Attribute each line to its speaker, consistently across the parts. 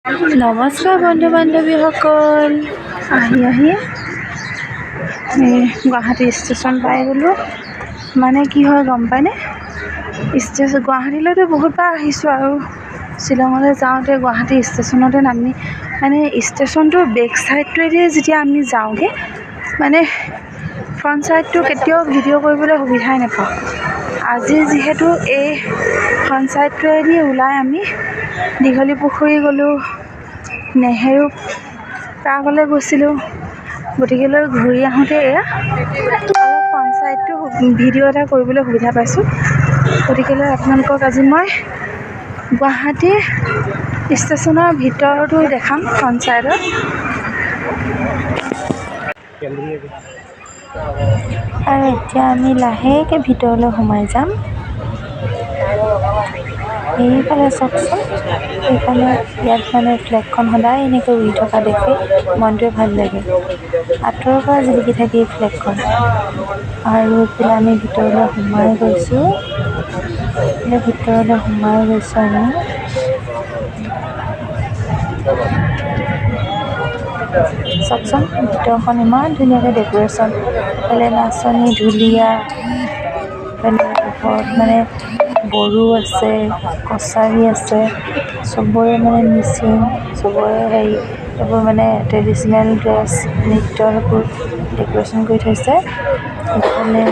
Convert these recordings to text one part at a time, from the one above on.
Speaker 1: নমস্কাৰ বন্ধু বান্ধৱীসকল, আহি গুৱাহাটী ষ্টেচন পাই গ'লোঁ। মানে কি হয় গম পায়নে, গুৱাহাটীলৈতো বহুতবাৰ আহিছোঁ আৰু শ্বিলঙলৈ যাওঁতে গুৱাহাটী ষ্টেচনতে নামি মানে ষ্টেচনটোৰ বেক ছাইডটোৱেদি যেতিয়া আমি যাওঁগৈ মানে ফ্ৰণ্ট ছাইডটো কেতিয়াও ভিডিঅ' কৰিবলৈ সুবিধাই নাপাওঁ। আজি যিহেতু এই ফ্ৰণ্ট ছাইডটোৱেদি ওলাই আমি দীঘলী পুখুৰী গ'লোঁ, নেহেৰু পাৰ্কলৈ গৈছিলোঁ। গতিকেলৈ ঘূৰি আহোঁতে এয়া অলপ ফ্ৰণ্ট ছাইডটো ভিডিঅ' এটা কৰিবলৈ সুবিধা পাইছোঁ। গতিকেলৈ আপোনালোকক আজি মই গুৱাহাটী ষ্টেচনৰ ভিতৰতো দেখাম ফ্ৰণ্ট ছাইডত। আৰু এতিয়া আমি লাহেকৈ ভিতৰলৈ সোমাই যাম। এইফালে চাওকচোন, এইফালে ইয়াত মানে ফ্লেগখন সদায় এনেকৈ উৰি থকা দেখি মনটোৱে ভাল লাগে। আঁতৰৰ পৰা জিলিকি থাকে এই ফ্লেগখন। আৰু এইফালে আমি ভিতৰলৈ সোমাই গৈছোঁ, আমি চাওকচোন ভিতৰখন ইমান ধুনীয়াকৈ ডেক'ৰেশ্যন, এইফালে নাচনী ঢুলীয়া, এইফালে ওপৰত মানে বড়ো আছে, কছাৰী আছে, চবৰে মানে মিচিং, চবৰে এইবোৰ মানে ট্ৰেডিশ্যনেল ড্ৰেছ, নৃত্যৰ সেইবোৰ ডেক'ৰেশ্যন কৰি থৈছে। এইফালে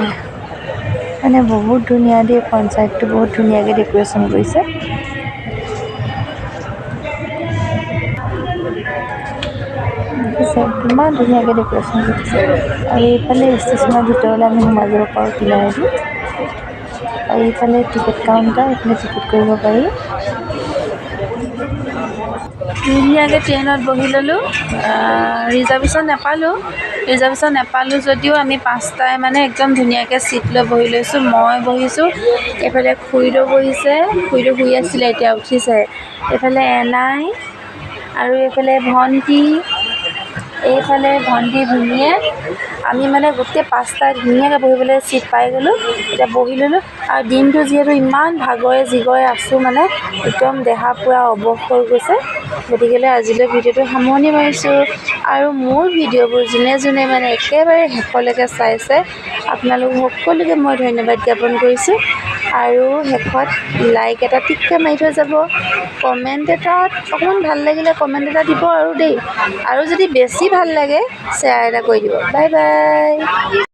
Speaker 1: মানে বহুত ধুনীয়া দেই, ফ্ৰণ্ট ছাইডটো বহুত ধুনীয়াকৈ ডেক'ৰেশ্যন কৰিছে। দেখিছে কিমান ধুনীয়াকৈ ডেক'ৰেশ্যন কৰিছে। আৰু এইফালে ষ্টেচনৰ ভিতৰলৈ আমি সোমাই যাব পাৰোঁ কিনাৰেদি। আৰু এইফালে টিকেট কাউণ্টাৰ, এইফালে টিকেট কৰিব পাৰি। ধুনীয়াকৈ ট্ৰেইনত বহি ল'লোঁ। ৰিজাৰ্ভেশ্যন নাপালোঁ যদিও আমি পাঁচটাই মানে একদম ধুনীয়াকৈ ছিট লৈ বহি লৈছোঁ। মই বহিছোঁ, এইফালে খুৰীদেউ বহিছে, খুৰীদেউ শুই আছিলে এতিয়া উঠিছে। এইফালে এনাই আৰু এইফালে ভণ্টি, এইফালে ভণ্টি ভিনিয়েক, আমি মানে গোটেই পাঁচটাই ধুনীয়াকৈ বহিবলৈ ছিট পাই গ'লোঁ। এতিয়া বহি ল'লোঁ। আৰু দিনটো যিহেতু ইমান ভাগৰে জিগৰে আছোঁ মানে একদম দেহা পূৰা অৱস হৈ গৈছে। গতিকেলৈ আজিলৈ ভিডিঅ'টো সামৰণি মাৰিছোঁ। আৰু মোৰ ভিডিঅ'বোৰ যোনে মানে একেবাৰে শেষলৈকে চাইছে, আপোনালোক সকলোকে মই ধন্যবাদ জ্ঞাপন কৰিছোঁ। আৰু শেষত লাইক এটা টিককৈ মাৰি থৈ যাব। কমেণ্ট এটাত অকণমান ভাল লাগিলে কমেণ্ট এটা দিব আৰু দেই। আৰু যদি বেছি ভাল লাগে শ্বেয়াৰ এটা কৰি দিব। Bye bye.